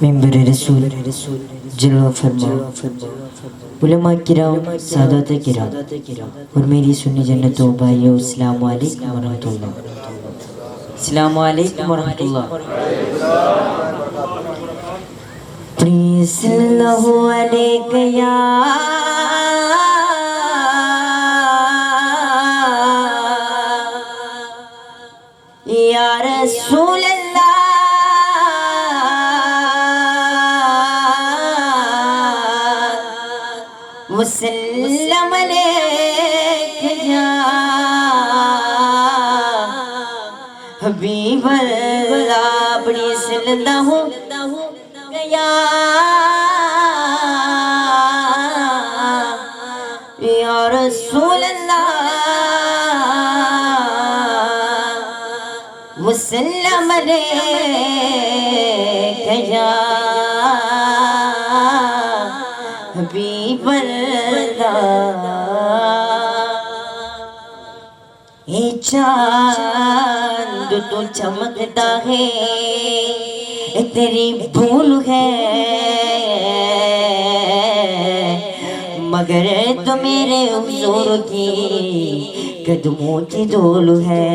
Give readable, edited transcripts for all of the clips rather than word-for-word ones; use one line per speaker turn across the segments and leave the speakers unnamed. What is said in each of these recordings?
Member रसूल जलवा फरमा उलमा किराम सादात किराम और मेरी सुन्नी जन्नतों भाइयों अस्सलाम वालेकुम वरहमतुल्लाह। अस्सलाम वालेकुम वरहमतुल्लाह। प्लीज सल्लल्लाहु अलैहि या रसूल वसल्लम अलैका या हबीब अल्लाह। बड़ी सल्लल्लाहु या रसूल अल्लाह वसल्लम अलैका या हबीब ये चांद तो चमकता है तेरी भूल है, मगर तो मेरे हुजूर की कदमों की धूल है,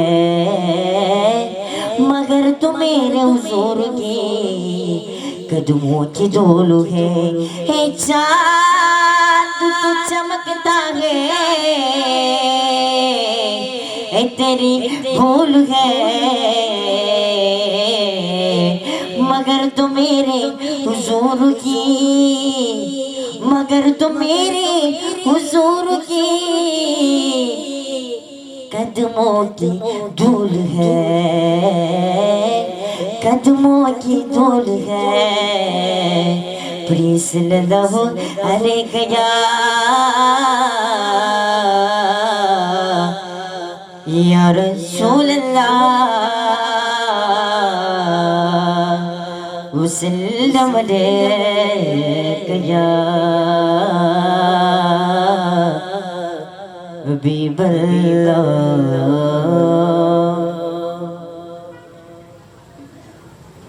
मगर तो मेरे हुजूर की कदमों की धूल है। हे चांद तो चमकता है तेरी भूल है, मगर तो मेरे हुजूर की, मगर तो मेरे हुजूर की कदमों की धूल है, कदमों की धूल है। प्लीज सल्लल्लाहु अलैहि या रसूल अल्लाह वसल्लम अलैका या हबीब अल्लाह।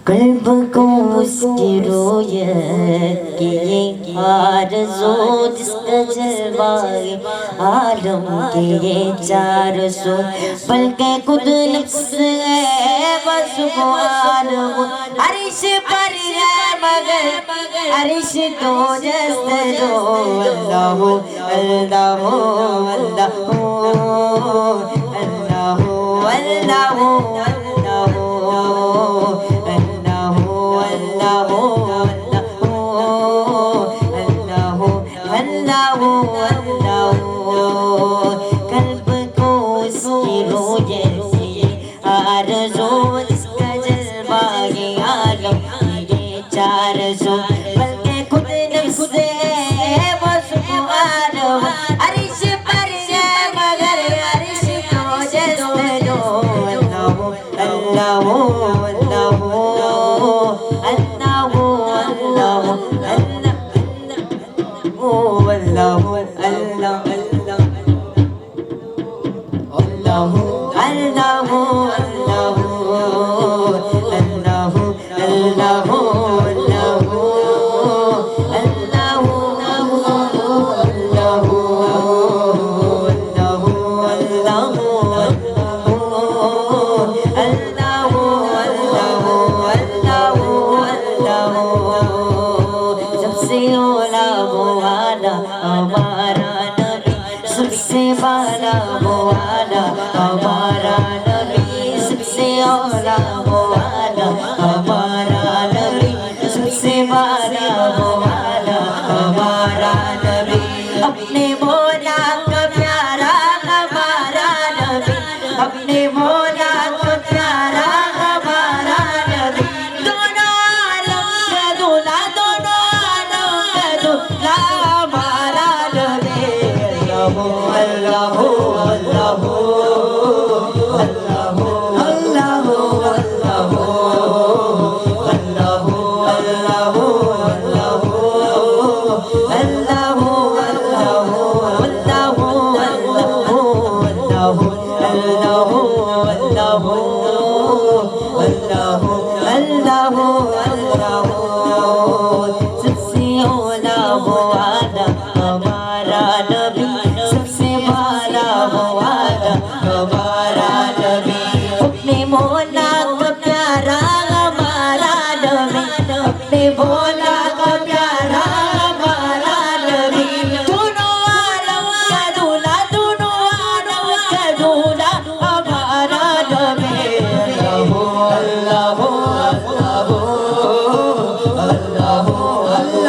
कल्ब को उसकी रोयत की ये आरज़ू जिसका जलवा आलम के ये 400 बल्कि खुद नफ्स है बस वो अरिश पर है मगर अरिश तो जस्त जो अल्लाह अल्लाह अल्लाह अल्लाह अल्लाह कल्ब को उसकी रोयत से आरज़ू जिसका जलवा ये आलम ये 400 बल्कि खुद नफ्स है बस वो आलम अरिश पर है मगर अरिश तो जस्त जो अल्लाह अल्लाह अल्लाह अल्लाह अल्लाह अल्लाह अल्लाह सबसे ओला वो आला हमारा नबी, सबसे बाला वो आला हमारा नबी, सबसे ओला वो आला हमारा नबी, सबसे बाला वो आला हमारा नबी। अपने मौला का प्यारा हमारा नबी, अपने मौला का प्यारा हमारा नबी, दोनों आलम का दूल्हा दोनों आलम का दूल्हा हमारा नबी। अल्लाह अल्लाह अल्लाह अल्लाह अल्लाह अल्लाह अल्लाह अल्लाह अल्लाह अल्लाह हमने बोला का प्यारा हमारा नबी दोनों आलम का दूल्हा दोनों आलम का दूल्हा हमारा नबी अल्लाह अल्लाह अल्लाह अल्लाह अल्लाह अल्लाह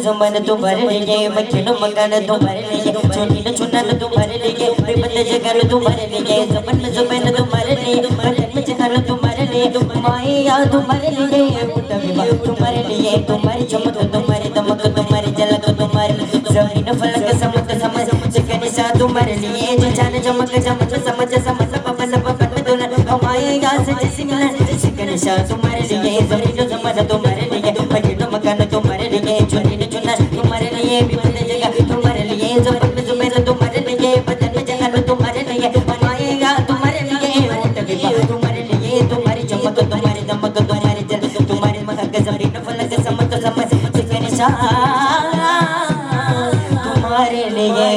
जमान तुम्हारे लिए मक्खियों मकान तुम्हारे लिए चोटी न चुना तुम्हारे लिए बेबंद जगह तुम्हारे लिए जबन में जुबान तुम्हारे लिए बदन में जगह तुम्हारे लिए माया तुम्हारे लिए मुतबिबा तुम्हारे लिए तुम्हारी चमक तुम्हारी दमक तुम्हारी झलक तुम्हारे जमीन फलक समझ समझ चिकन सा तुम्हारे लिए जो जान चमक चमक समझ समझ पवन पवन दुल्हन माया से सिंगल चिकन सा तुम्हारे लिए जमीन समझ तुम्हारे लिए मक्खियों मकान तुम्हारे लिए चोटी तुम्हारे लिए भी बंद जगह तुम्हारे लिए ज़ुबान में ज़ुबान तुम्हारे लिए बदन में जगह तुम्हारे लिए बनाएगा तुम्हारे लिए मुतबिबा तुम्हारे लिए तुम्हारी चमक तुम्हारी दमक तुम्हारी जल तुम्हारी महक ज़मीन फलक समत समझ चिकन सा तुम्हारे लिए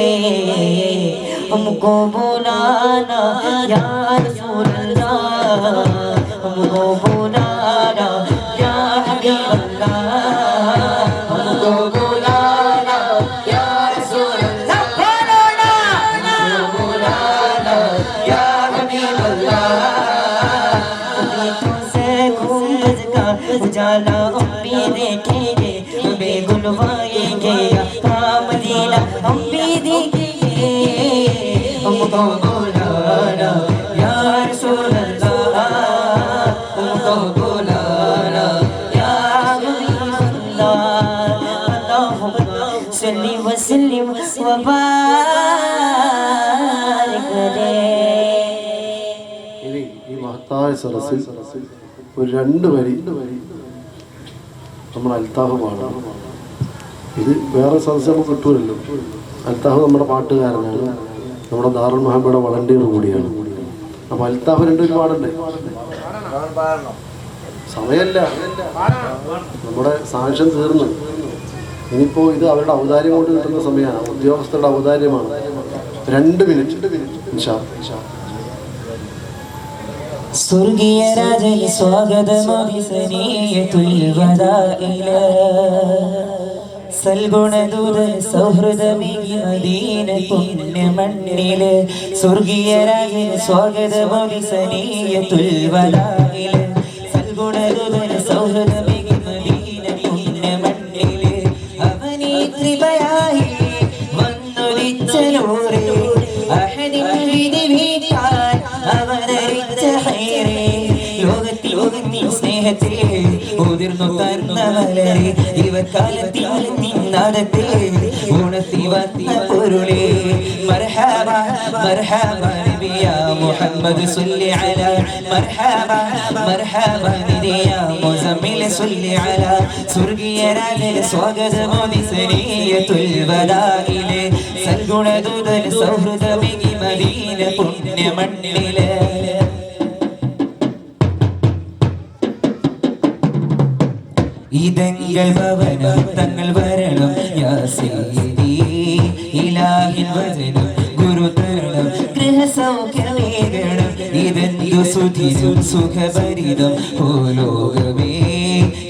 हमको बुलाना या रसूल अल्लाह हमको बुलाना या हबीब अल्लाह उजाला अम्मी देखेंगे बेगुलवाएंगे मदीना हम भी देखेंगे हमको बुलाना या रसूल अल्लाह हमको बुलाना या हबीब अल्लाह अल्लाहुम्मा सल्ली व सल्लिम व बारिक अलैहि
ഈ മഹത്തായ സദസ്സിൽ ഒരു രണ്ട് വരി നമ്മൾ അൽത്താഫ് പാടണം. ഇത് വേറെ സദസ്സ് നമുക്ക് കിട്ടൂലല്ലോ. അൽത്താഫ് നമ്മുടെ പാട്ടുകാരനാണ്, നമ്മുടെ ദാറുൽ മുഹമ്മയുടെ വളണ്ടിയർ കൂടിയാണ്. അപ്പോൾ അൽത്താഫ് രണ്ടൊരു പാടണ്ടേ? സമയമല്ല, നമ്മുടെ സാക്ഷ്യം തീർന്നു. ഇനിയിപ്പോൾ ഇത് അവരുടെ ഔദാര്യം കൊണ്ട് കിട്ടുന്ന സമയമാണ്, ഉദ്യോഗസ്ഥരുടെ ഔദാര്യമാണ്. 2 മിനിറ്റ് ഇൻഷാ അല്ലാഹ്.
സ്വർഗീയ രാജന് സ്വാഗതമഭിസനീയത്തുൽ വദാഇല സൽഗുണദൂതൻ സൗഹൃദമികി മദീന പുണ്യമണ്ണില് സ്വർഗീയ രാജന് സ്വാഗതമഭിസനീയത്തുൽ വദാഇല സൽഗുണദൂതൻ സൗഹൃദമികി മദീന പുണ്യമണ്ണില് അവനീ കൃപയായി വന്നുദിച്ച നൂറേ അഹദിൻ വിധിവീട്ടാൻ അവതരിച്ച ഹൈറേ ലോകത്തിൽ നീ സ്നേഹത്തിൽ ഉതിർന്നു തന്ന മലരെ ഇവക്കാലത്തിൽ നിന്നാദത്തിൽ ഉണർത്തി വന്ന പൊരുളേ മർഹബ മർഹബ നബിയ മുഹമ്മദ് സല്ലി അലാ മർഹബ മർഹബ നബിയ മുസമ്മിൽ സല്ലി അലാ സ്വർഗീയ രാജന് സ്വാഗതമോദി സനീയത്തുൽ വദാഇലെ സൽഗുണദൂതൻ സൗഹൃദമികി മദീന പുണ്യമണ്ണിലെ ഇതങ്ങൾ ഭവനം തങ്ങൾ വരണം യാ സയ്യിദി ഇലാഹിൻ വചനം ഗുരു തരണം ഗൃഹസൗഖ്യമേകണം ഇതെന്തു സുധിരും സുഖഭരിതം ഓ ലോകമേ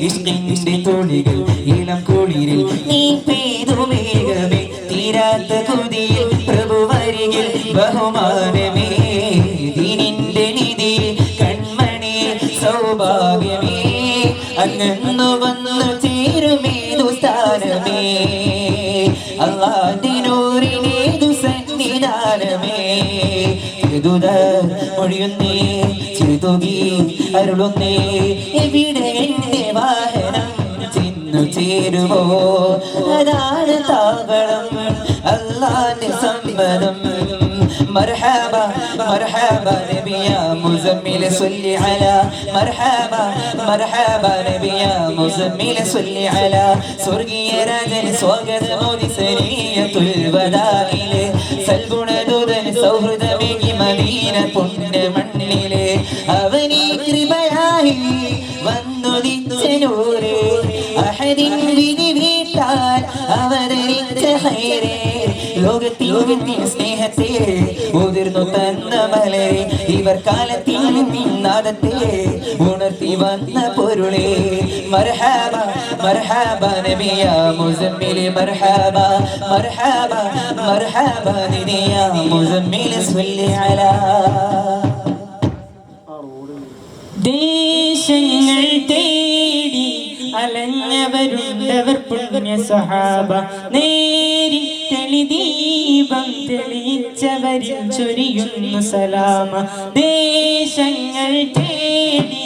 ഇഷ്കിന്റെ തോണികൾ ഇളം കുളിരിൽ നീ പെയ്തു മേഘമേ തീരാത്ത കൊതിയിൽ പ്രഭു വരികിൽ ബഹുമാനമേ ദീനിന്റെ നിധി കൺമണി സൗഭാഗ്യമേ അങ്ങന്നു വന്നു ചേരുമേതു സ്ഥാനമേ അല്ലാഹുവിന്റെ നൂറിനേതു സന്നിധാനമേ മൊഴിയുന്നേ ചിരുതുകി അരുളുന്നേ എവിടെ എന്റെ വാഹനം ചെന്നു ചേരുമോ അതാണ് താവളം അല്ലാഹുവിന്റെ സമ്മതം مرحبا مرحبا نبي يا مزمل صلي على مرحبا مرحبا نبي يا مزمل صلي على സ്വർഗീയ രാജൻ സ്വാഗതമോദി സനീയത്തുൽ വദാഇലെ സൽഗുണദൂതൻ സൗഹൃദമേകി മദീന പുണ്യമണ്ണിലെ അവനീ കൃപയായി വന്നുദിച്ച നൂറേ അഹദിൻ വിധി
ഖുർആൻ അവതരിച്ച ഹൈറേ ലോകത്തിൽ സ്നേഹത്തെ മുതിർന്നു തന്ന മലരെ ഇവർ കാലത്തിൽ നാദത്തെ ഉണർത്തി വന്ന പൊരുളെ മർഹബ മർഹബ നബിയ മുസമ്മിൽ മർഹബ മർഹബ മർഹബ നബിയ മുസമ്മിൽ സ്വല്ലി അലാ
ദേശങ്ങൾ തേടി അലഞ്ഞവരുണ്ടവർ പുണ്യ സഹാബ നേരി തെളിദീപം തെളിയിച്ചവരിൽ ചൊരിയുന്നു സലാമ ദേശങ്ങൾ തേടി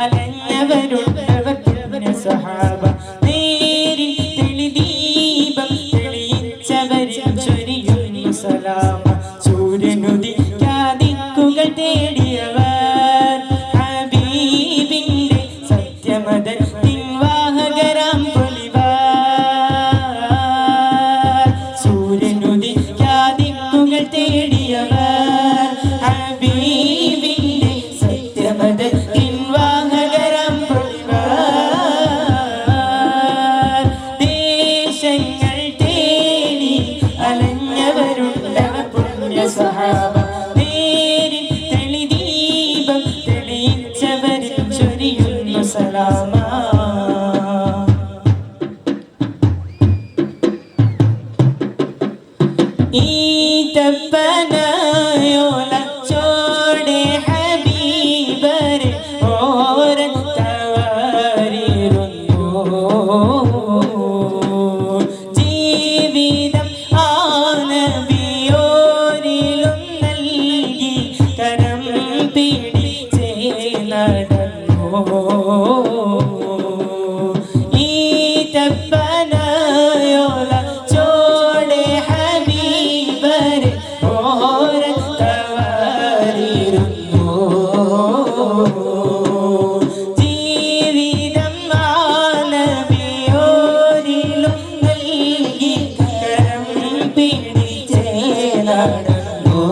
അലഞ്ഞവരുണ്ടവർ പുണ്യ സഹാബ നേരി തെളിദീപം തെളിയിച്ചവരിൽ ചൊരിയുന്നു സലാമ സൂര്യനുദിക്കാദിക്കുകൾ തേടിയവർ വാഹകരാം സൂര്യനുദിക്കാദിക്കുകൾ തേടിയവർ ഹബീബിന്റെ സത്യമതത്തിൻ വാഹകരാം ദേശങ്ങൾ തേടി അലഞ്ഞവരുള്ളവർ പുണ്യ സഹാബ നേരി തെളിദീപം തെളിയിച്ചവരിൽ ചൊരിയുന്നു സലാമ തപ്പനയോല ചോടെ ഹബീബരെ ഓരത്തവരിരുന്നു ജീവിതം ആനബിയോരിലും നൽകി കരം പിടിച്ചേ നടന്നു ഈ തപ്പനയോല ചോടെ ഹബീബരെ ഓരത്തവരിരുന്നു ജീവിതം ആനബിയോരിലും നൽകി കരം പിടിച്ചേ നടന്നു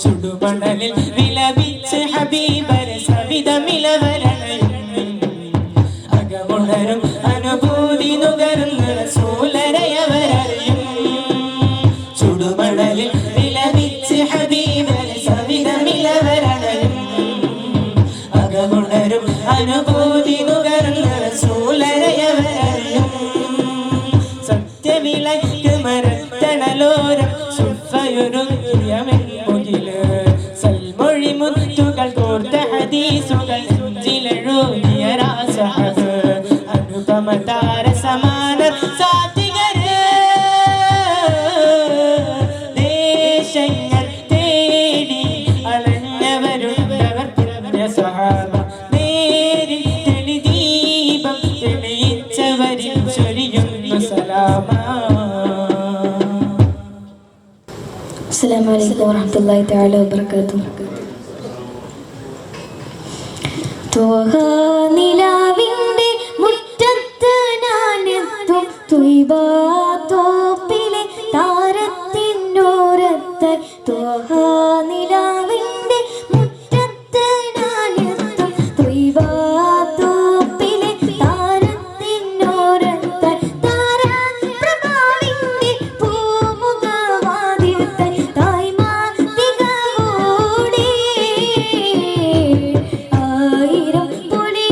ചുടുമണലിൽ വിലപിച്ച് ഹബീബരെ സവിധമിലവരണയും അകമുണരും അനുഭൂതി നുകരുന്ന റസൂലരയവരറിയും ചുടുമണലിൽ വിലപിച്ച് ഹബീബരെ സവിധമിലവരണയും അകമുണരും അനുഭൂതി നുകരുന്ന റസൂലരയവരറിയും സത്യവിളക്ക് മരത്തണലോരം സുഫയൊരുങ്ങിയമെന്നുകില് സൽമൊഴി മുത്തുകൾ കോർത്ത ഹദീസുകൾ നെഞ്ചിലെഴുതിയ രാസഹബ് അനുപമ താര സമാനർ സാത്വികര് ദേശങ്ങൾ തേടി അലഞ്ഞവരുള്ളവർ പുണ്യ സഹാബ നേരി തെളിദീപം തെളിയിച്ചവരിൽ ചൊരിയുന്നു സലാമ.
അസ്സലാമു അലൈക്കും വറഹ്മത്തുള്ളാഹി തആല വബറകാതുഹു. ത്വഹ നിലാവിൻ്റെ മുറ്റത്ത് ഞാനെത്തും ത്വയ്ബാ തോപ്പിലെ താരത്തിനോരത്ത് ത്വഹ നിലാവിൻ്റെ മുറ്റത്ത് ഞാനെത്തും ത്വയ്ബാ തോപ്പിലെ താരത്തിനോരത്ത് താരപ്രഭാവിൻ്റെ പൂമുഖവാതിൽക്കൽ തായ്മാതികവോടെ ആയിരം പൊടി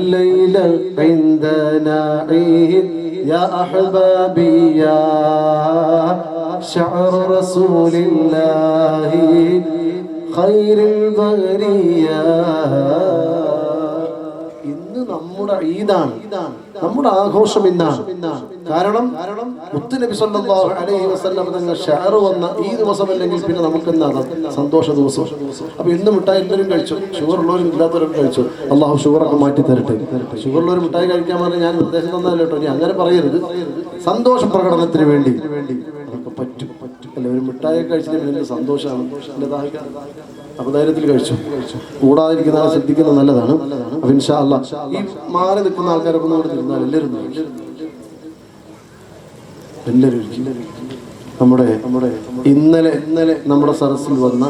الليلة عندنا عيد يا أحبابي يا شعر رسول الله خير البرية. ഇന്ന് നമ്മുടെ ഈദാണ്, നമ്മുടെ ആഘോഷം ഇന്നാണ്. കാരണം മുത്തുനബി സല്ലല്ലാഹു അലൈഹി വസല്ലം തങ്ങൾ ഷഅർ വന്ന ഈ ദിവസമല്ലെങ്കിൽ പിന്നെ നമുക്ക് എന്താണ് സന്തോഷ ദിവസം. അപ്പൊ ഇന്ന് മിഠായി എല്ലാവരും കഴിച്ചു, ഷുഗർ ഉള്ളവരും ഇല്ലാത്തവരും കഴിച്ചു. അള്ളാഹു ഷുഗറൊക്കെ മാറ്റി തരട്ടെ. ഷുഗറുള്ളവർ മിഠായി കഴിക്കാൻ പറഞ്ഞാൽ ഞാൻ നിർദ്ദേശം തന്നല്ലോ കേട്ടോ, ഇനി അങ്ങനെ പറയരുത്. സന്തോഷ പ്രകടനത്തിന് വേണ്ടി അതൊക്കെ പറ്റും അല്ലെ. ഒരു മിഠായി കഴിച്ചിട്ട് വലിയ സന്തോഷമാണ്. അപ്പൊ ധൈര്യത്തിൽ കഴിച്ചു, കൂടാതിരിക്കുന്ന ആളെ ശ്രദ്ധിക്കുന്നത് നല്ലതാണ്. അപ്പൊ ഇൻഷാ അല്ലാഹ് ഈ മാറി നിൽക്കുന്ന ആൾക്കാരൊക്കെ നമ്മൾ തിരുന്നാൽ എല്ലാവരും നമ്മുടെ ഇന്നലെ നമ്മുടെ സദസ്സിൽ വന്ന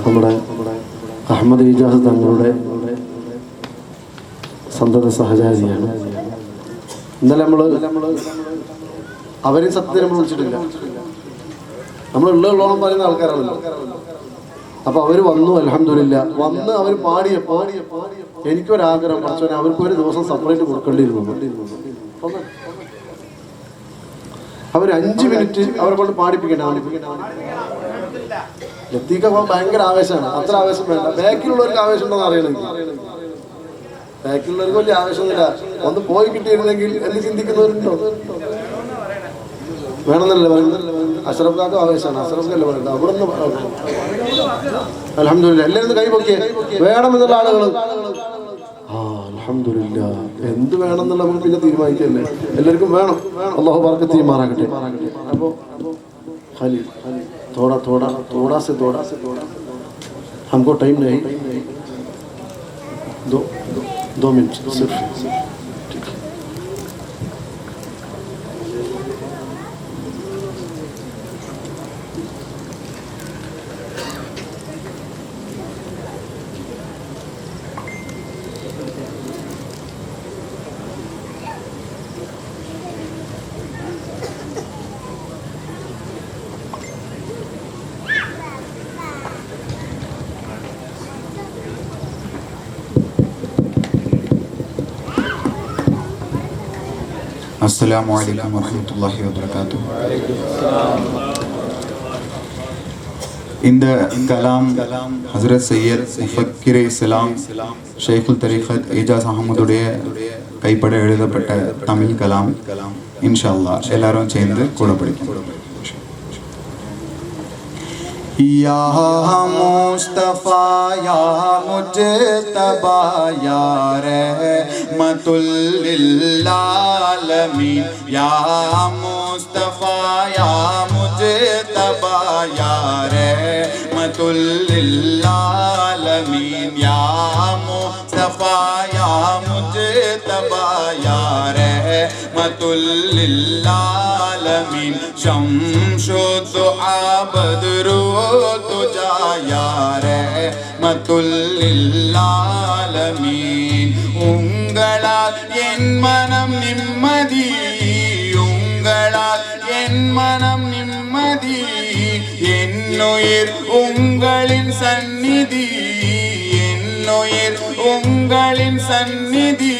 നമ്മുടെ അഹമ്മദ് ഇജാസ് തങ്ങളുടെ സന്തത സഹചാരിയാണ്. ഇന്നലെ നമ്മള് അവരെ സത്യത്തിൽ നമ്മൾ വിളിച്ചിട്ടില്ല, നമ്മൾ ഉള്ളോളം പറയുന്ന ആൾക്കാരാണല്ലോ. അപ്പൊ അവര് വന്നു, അൽഹംദുലില്ലാ. വന്ന് അവർ പാടിയപ്പോ എനിക്കൊരാഗ്രഹം, പഠിച്ചോനെ അവർക്കൊരു ദിവസം സെപ്പറേറ്റ് കൊടുക്കേണ്ടിയിരുന്നു. അവർ 5 മിനിറ്റ് അവരെ കൊണ്ട് പാടിപ്പിക്കണ്ട. ലത്തീക്ക ഭയങ്കര ആവേശമാണ്, അത്ര ആവേശം വേണ്ട. ബാക്കിലുള്ളവർക്ക് ആവേശം ഉണ്ടോന്ന് അറിയണമെങ്കിൽ, ബാക്കിലുള്ളവർക്ക് വലിയ ആവേശമൊന്നുമില്ല. ഒന്ന് പോയി കിട്ടിയിരുന്നെങ്കിൽ എന്ന് ചിന്തിക്കുന്നവരുണ്ടോ? വേണമെന്നല്ലേ പറയുന്നത്. അഷ്റഫ് ഖാക്കും ആവേശമാണ്, അഷ്റഫ് ഖല്ലേ പറയുന്നത്. അവിടെ നിന്ന് അൽഹംദുലില്ലാ എല്ലാവരും കൈ പൊക്കിയേ. വേണമെന്നുള്ള ആളുകൾ അൽഹംദുലില്ലാ എന്ത് വേണമെന്നുള്ള നമുക്ക് പിന്നെ തീരുമാനിക്കല്ലേ. എല്ലാവർക്കും വേണം. അല്ലാഹു ബർക്കത്ത് ചെയ്യുമാറാകട്ടെ. അപ്പോൾ ഖലീൽ थोड़ा से हमको टाइम नहीं, 2 मिनट सिर्फ.
Assalamu alaikum warahmatullahi wabarakatuh. In the kalam Hazrat Sayyid Mufakkir Islam Shaykhul Tariqat Ijaz Ahmadude കൈപ്പട എഴുതപ്പെട്ട തമിഴ് കലാം ഇൻഷാല്ലാ എല്ലാവരും ചേർന്ന് കൂടെ പഠിക്കും. या मुस्तफा या मुजतबा या रहमतुल लिल आलमीन, या मुस्तफा या मुजतबा या रहमतुल लिल आलमीन, या मुस्तफा या मुजतबा या रहमतुल लिल आलमीन, शम्सु दुआ बदरू तुझा या रहमतुल लिल आलमीन. உங்களால் என் மனம் நிம்மதி, உங்களால் என் மனம் நிம்மதி, என்னுயிர் உங்களின் சந்நிதி, என்னுயிர் உங்களின் சந்நிதி,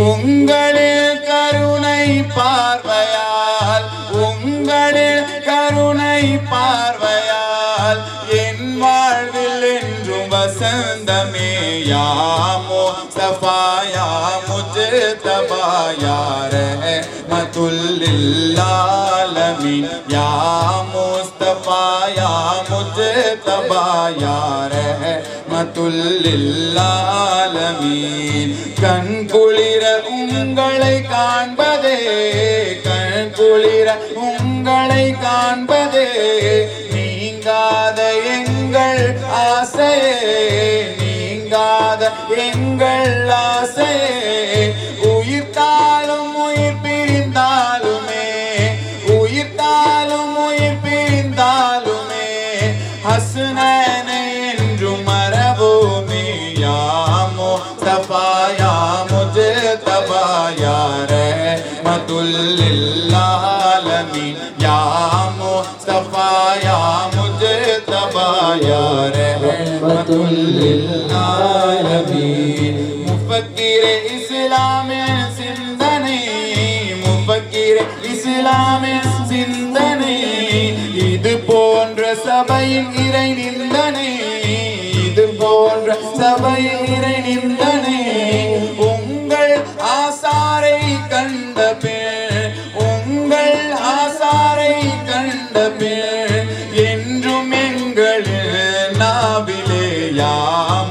உங்களின் கருணை பார்வையால், உங்களின் கருணை பார்வையால் என் வாழ்வில் என்றும் வசந்தமே. யா முஸ்தஃபா யா முஜ்தபா யா ரஹ்மத்துல் லில் ஆலமீன், யா முஸ்தஃபா யா முஜ்தபா யா ரஹ்மத்துல் லில் ஆலமீன். கண் குளிர உங்களை காண்பதே, கண் குளிர உங்களை காண்பதே நீங்காத எங்கள் ஆசையே, நீங்காத எங்கள் ஆசையே. உயிர்த்தாலும் உயிர் பிரிந்தாலுமே, உயிர்த்தாலும் உயிர் பிரிந்தாலுமே ஹஸ்னனை என்றும் மரபுமே. யா முஸ்தஃபா யா முஜ்தபா யா ரஹ்மத்துல் லில் ஆலமீன், யா முஸ்தஃபா யா முஜ்தபா யா ரஹ்மத்துல் ലിൽആലമീൻ മുഫക്കിർ ഇസ്ലാമിൻ സിന്തനെ മുഫക്കിർ ഇസ്ലാമിൻ சிந்தனை இது போன்ற சபையின் இறை நிந்தனை இது போன்ற சபையின் இறை நிந்தனை உங்கள் ஆசாரை கண்ட பேர் உங்கள் ஆசாரை கண்ட பேர் என்றும் எங்கள் நாவிலே யா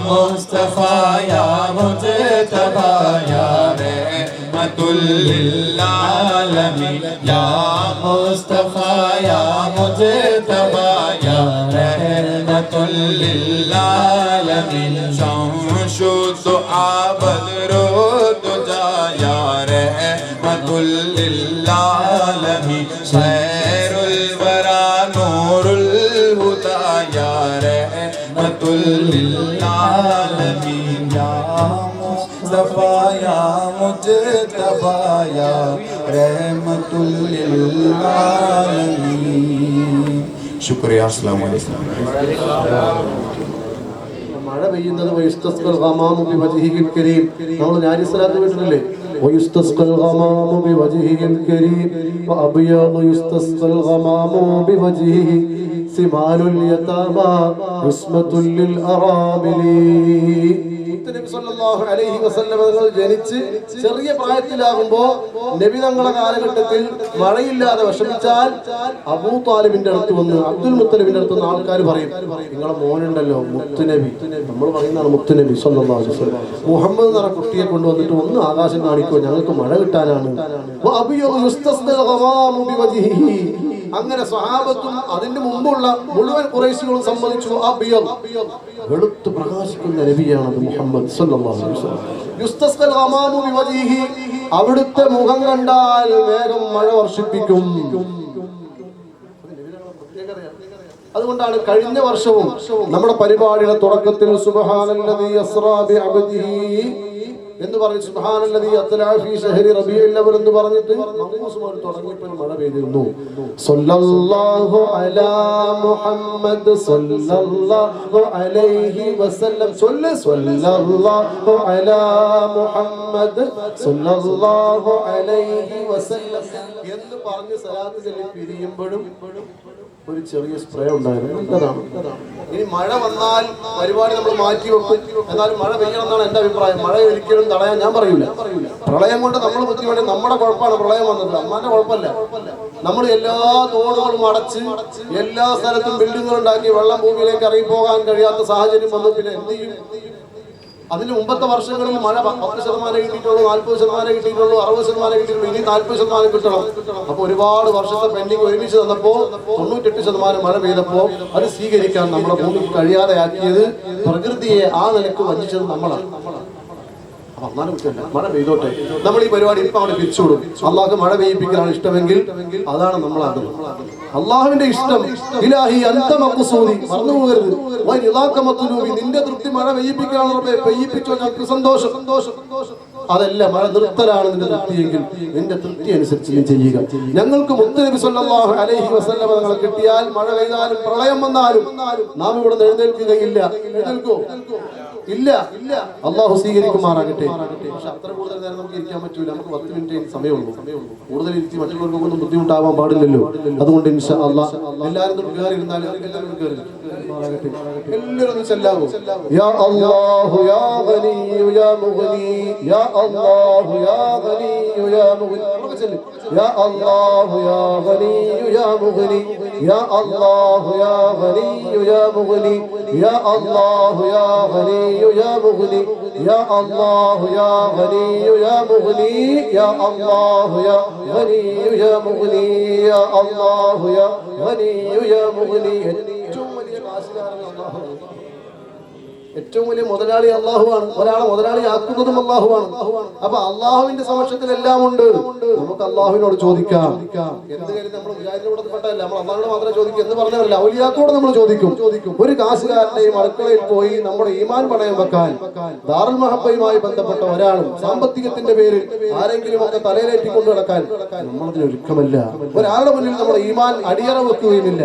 முஸ்தபா யா முஜ்தபா யா ரஹ்மத்துல் லில் ஆலமீன் யா मुस्तफा या मुजतबा या रहमतुल लिल आलमीन शमशु आबदरो तुजा या रहमतुल लिल आलमीन खैरुल वरा नूरुल हुदा या रहमतुल लिल आलमीन या मुस्तफा या मुजतबा या रहमतुल लिल आलमीन शुक्रिया अस्सलाम वालेकुम
മഴ പെയ്യുന്നത് വയുസ്തസ്ഖൽ ഗമാമു ബിവജ്ഹിഹിൽ കരീം നമ്മൾ നാരി സ്വലാത്ത് കേട്ടിട്ടില്ലേ വയുസ്തസ്ഖൽ ഗമാമു ബിവജ്ഹിഹിൽ കരീം വഅബിയാദു യുസ്തസ്ഖൽ ഗമാമു ബിവജ്ഹിഹി സിമാലുൽ യതാമാ ഉസ്മത്തുൽ ലിൽ അറാമിലി നബി സല്ലല്ലാഹു അലൈഹി വസല്ലം തങ്ങൾ ജനിച്ച് ചെറിയ പ്രായത്തിലാകുമ്പോൾ നബി തങ്ങളുടെ കാലഘട്ടത്തിൽ മഴയില്ലാതെ വിഷമിച്ചാൽ അബൂ താലിബിന്റെ അടുത്ത് വന്ന് അബ്ദുൽ മുത്തലിബിന്റെ അടുത്ത് വന്ന് ആൾക്കാർ പറയും നിങ്ങളെ മോനുണ്ടല്ലോ മുത്തുനബി നമ്മൾ പറയുന്നതാണ് മുത്തുനബി സല്ലല്ലാഹു അലൈഹി വസല്ലം മുഹമ്മദ് എന്ന കുട്ടിയെ കൊണ്ടുവന്നിട്ട് ഒന്ന് ആകാശം കാണിക്കോ ഞങ്ങൾക്ക് മഴ കിട്ടാനാണ് അങ്ങനെ സ്വഹാബത്തും അതിന്റെ മുമ്പുള്ള മുഴുവൻ ഖുറൈശികളും സമ്മതിച്ചു വെളുത്ത് പ്രകാശിക്കുന്ന നബിയാണ് മുഹമ്മദ് സല്ലല്ലാഹു അലൈഹി വസല്ലം യുസ്തസ്ഖൽ ഗമാമു ബിവജ്ഹിഹി അവിടുത്തെ മുഖം കണ്ടാൽ വേഗം മഴ വർഷിപ്പിക്കും. അതുകൊണ്ടാണ് കഴിഞ്ഞ വർഷവും നമ്മുടെ പരിപാടിയുടെ തുടക്കത്തിൽ സുബ്ഹാനല്ലദീ യസ്റാ ബിഅബ്ദിഹി എന്ന് പറഞ്ഞു സുബ്ഹാനല്ലദീ അത്ലാ ഫീ ശഹരി റബീഉൽ അവൽ എന്ന് പറഞ്ഞിട്ട് മംഗൂസുമാർ തുടങ്ങിയപ്പോൾ മഴ പെയ്തിരുന്നു. സല്ലല്ലാഹു അലാ മുഹമ്മദ് സല്ലല്ലാഹു അലൈഹി വസല്ലം സല്ലല്ലാഹു അലാ മുഹമ്മദ് സല്ലല്ലാഹു അലൈഹി വസല്ലം എന്ന് പറഞ്ഞ് സലാത്ത് ചൊല്ലി പിരിയുമ്പോഴും ഒരു ചെറിയ സ്പ്രേ ഉണ്ടായിരുന്നു. ഇനി മഴ വന്നാൽ പരിപാടി നമ്മൾ മാറ്റി വെക്കും. എന്നാലും മഴ പെയ്യണം എന്നാണ് എന്റെ അഭിപ്രായം. മഴ ഒരിക്കലും തടയാൻ ഞാൻ പറയൂല. പ്രളയം കൊണ്ട് നമ്മൾ ബുദ്ധിമുട്ടി നമ്മുടെ കുഴപ്പമാണ് പ്രളയം വന്നത്, അമ്മാന്റെ കുഴപ്പമില്ല. നമ്മൾ എല്ലാ തോടുകളും അടച്ച് എല്ലാ സ്ഥലത്തും ബിൽഡിങ്ങുകൾ ഉണ്ടാക്കി വെള്ളം ഭൂമിയിലേക്ക് ഇറങ്ങിപ്പോകാൻ കഴിയാത്ത സാഹചര്യം വന്നു. പിന്നെ എന്ത് ചെയ്യും? അതിന് മുമ്പത്തെ വർഷങ്ങളിൽ മഴ 10% കിട്ടിയിട്ടുള്ളൂ, 40% കിട്ടിയിട്ടുള്ളൂ, 60% കിട്ടിയിട്ടുള്ളൂ. ഇനി 40% കിട്ടണം. അപ്പൊ ഒരുപാട് വർഷത്തെ പെൻഡിങ് ഒരുമിച്ച് തന്നപ്പോ 98% മഴ പെയ്തപ്പോ അത് സ്വീകരിക്കാൻ നമ്മുടെ ഭൂമിക്ക് കഴിയാതെയാക്കിയത് പ്രകൃതിയെ ആ നിലക്ക് വഞ്ചിച്ചത് നമ്മളാണ്. മഴ പെയ്തോട്ടെ, നമ്മൾ ഈ പരിപാടി ഇപ്പൊ അവിടെ പിരിച്ചുവിടും. അള്ളാഹ് മഴ പെയ്യിപ്പിക്കലാണ് ഇഷ്ടമെങ്കിൽ അതാണ് നമ്മളാകുന്നത്. അള്ളാഹുവിന്റെ ഇഷ്ടം ഇലാഹി അന്ത മഖ്സൂദി മറന്നു പോകരുത്. നിന്റെ തൃപ്തി മഴ പെയ്യിപ്പിക്കാണ്. പെയ്യിപ്പിച്ചോ ഞങ്ങൾക്ക് സന്തോഷം. അതല്ല മഴ നിർത്തലാണ് നിന്റെ തൃപ്തിയെങ്കിൽ നിന്റെ തൃപ്തി അനുസരിച്ച് നീ ചെയ്യുക. ഞങ്ങൾക്ക് മുത്തുനബി സല്ലല്ലാഹു അലൈഹി വസല്ലം തങ്ങളെ കിട്ടിയാൽ മഴ പെയ്താലും പ്രളയം വന്നാലും നാം ഇവിടെ എഴുന്നേൽക്കുകയില്ല. എഴുന്നേൽക്കോ? ഇല്ല. അള്ളാഹു സ്വീകരിക്കുമാറാകട്ടെ. പക്ഷെ അത്ര കൂടുതൽ നേരം നമുക്ക് ഇരിക്കാൻ പറ്റൂല. നമുക്ക് 10 മിനിറ്റ് സമയമുള്ളൂ. കൂടുതൽ ഇരുത്തി മറ്റുള്ളവർക്കൊന്നും ബുദ്ധിമുട്ടാവാൻ പാടില്ലല്ലോ. അതുകൊണ്ട് ഇൻഷാ അല്ലാഹ് എല്ലാവരും കയറി ഇരുന്നാലും എല്ലാവരും കയറി എല്ലാവരും ചെല്ലാവോ? യാ അല്ലാഹു യാ ഗനിയ്യു യാ മുഗ്നി യാ അല്ലാഹു യാ ഗനിയ്യു യാ മുഗ്നി യാ അല്ലാഹു യാ ഗനിയ്യു യാ മുഗ്നി യാ അല്ലാഹു യാ ഗനിയ്യു യാ മുഗ്നി യാ അല്ലാഹു യാ ഗനിയ്യു യാ മുഗ്നി യാ അല്ലാഹു യാ ഗനിയ്യു യാ മുഗ്നി യാ അല്ലാഹു യാ ഗനിയ്യു യാ മുഗ്നി യാ അല്ലാഹു യാ ഗനിയ്യു യാ മുഗ്നി. ഏറ്റവും വലിയ മുതലാളി അള്ളാഹുവാണ്. ഒരാളെ മുതലാളിയാക്കുന്നതും അള്ളാഹുവാണ്. അപ്പൊ അള്ളാഹുവിന്റെ സമക്ഷത്തിൽ എല്ലാം ഉണ്ട്. നമുക്ക് അള്ളാഹുവിനോട് ചോദിക്കാം. എന്ത് കാര്യം നമ്മൾ മുജാഹിദിനോട് പെട്ടതല്ല, നമ്മൾ അള്ളാഹുവിനോട് മാത്രമേ ചോദിക്കൂ എന്ന് പറഞ്ഞതല്ല, ഔലിയാക്കളോട് നമ്മൾ ചോദിക്കും. ഒരു കാശുകാരന്റെയും അടുക്കളയിൽ പോയി നമ്മുടെ ഈമാൻ പണയം വെക്കാൻ ദാറുൽ മഹബ്ബയുമായി ബന്ധപ്പെട്ട ഒരാളും സാമ്പത്തികത്തിന്റെ പേരിൽ ആരെങ്കിലും ഒക്കെ തലയിലേറ്റി കൊണ്ടു നടക്കാൻ നമ്മളതിന് ഒരുക്കമല്ല. ഒരാളുടെ മുന്നിൽ നമ്മുടെ ഈമാൻ അടിയറ വെക്കുകയുമില്ല.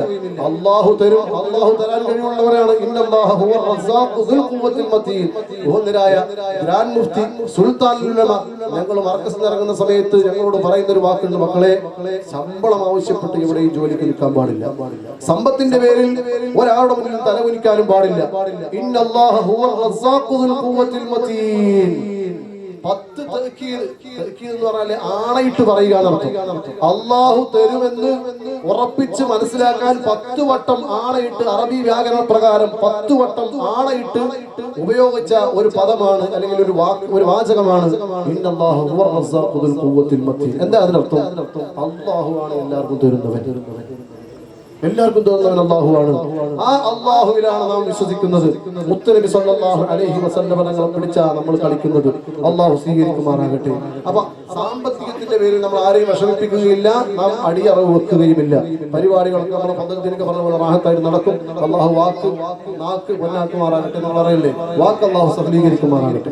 അള്ളാഹു തരും, അള്ളാഹു തരാൻ കഴിവുള്ളവരാണ്. ഇന്നല്ലാഹു ഹുവർ റസ്സാഖു ദുൽ ഖുവ്വത്തിൽ മതീൻ. ബഹുമാന്യരായ ഗ്രാൻഡ് മുഫ്തി സുൽത്താനുൽ ഉലമ ഞങ്ങൾ മർക്കസിൽ ഇറങ്ങുന്ന സമയത്ത് ഞങ്ങളോട് പറയുന്ന ഒരു വാക്കുണ്ട്, മക്കളെ ശമ്പളം ആവശ്യപ്പെട്ട് ഇവിടെ ഈ ജോലിക്ക് നിൽക്കാൻ പാടില്ല. സമ്പത്തിന്റെ പേരിൽ ഒരാളുടെ മുന്നിൽ തലകുനിക്കാനും പാടില്ല. ഇന്നല്ലാഹ ഹുവൽ റസ്സാഖു ദുൽ ഖുവ്വത്തിൽ മതീൻ. 10 തഅ്കീദ് എന്ന് പറഞ്ഞാൽ ആണയിട്ട് പറയുക എന്നർത്ഥം. അള്ളാഹു തരുമെന്ന് ഉറപ്പിച്ച് മനസ്സിലാക്കാൻ 10 വട്ടം ആണയിട്ട്, അറബി വ്യാകരണ പ്രകാരം 10 വട്ടം ആണയിട്ട് ഉപയോഗിച്ച ഒരു പദമാണ്, അല്ലെങ്കിൽ ഒരു വാചകമാണ് ഇന്നല്ലാഹു ഹുവർ റസ്സാഖു ദുൽ ഖുവ്വത്തിൽ മതീൻ. എന്താ അതിനർത്ഥം? അള്ളാഹു ആണ് എല്ലാവർക്കും തരുന്നവൻ, എല്ലാവർക്കും തോന്നുന്നവൻ അള്ളാഹുവാണ്. ആ അള്ളാഹുവിലാണ് നാം വിശ്വസിക്കുന്നത്. മുത്തുനബി സല്ലല്ലാഹു അലൈഹി വസല്ലം തങ്ങളെ പിടിച്ചാ നമ്മൾ കളിക്കുന്നത്. അള്ളാഹു സ്വീകരിക്കുമാറാകട്ടെ. അപ്പൊ സാമ്പത്തികത്തിന്റെ പേരിൽ നമ്മൾ ആരെയും വിഷമിപ്പിക്കുകയില്ല, നാം അടിയറവ് വെക്കുകയുമില്ല. പരിപാടികളൊക്കെ നമ്മളെ പദ്ധതിക്ക് പറഞ്ഞ പോലെ റാഹത്തായിട്ട് നടക്കും. അള്ളാഹു നാക്ക് പൊന്നാക്കുമാറാകട്ടെ എന്ന് പറയല്ലേ, വാക്ക് അള്ളാഹു സഫലീകരിക്കുമാറാകട്ടെ.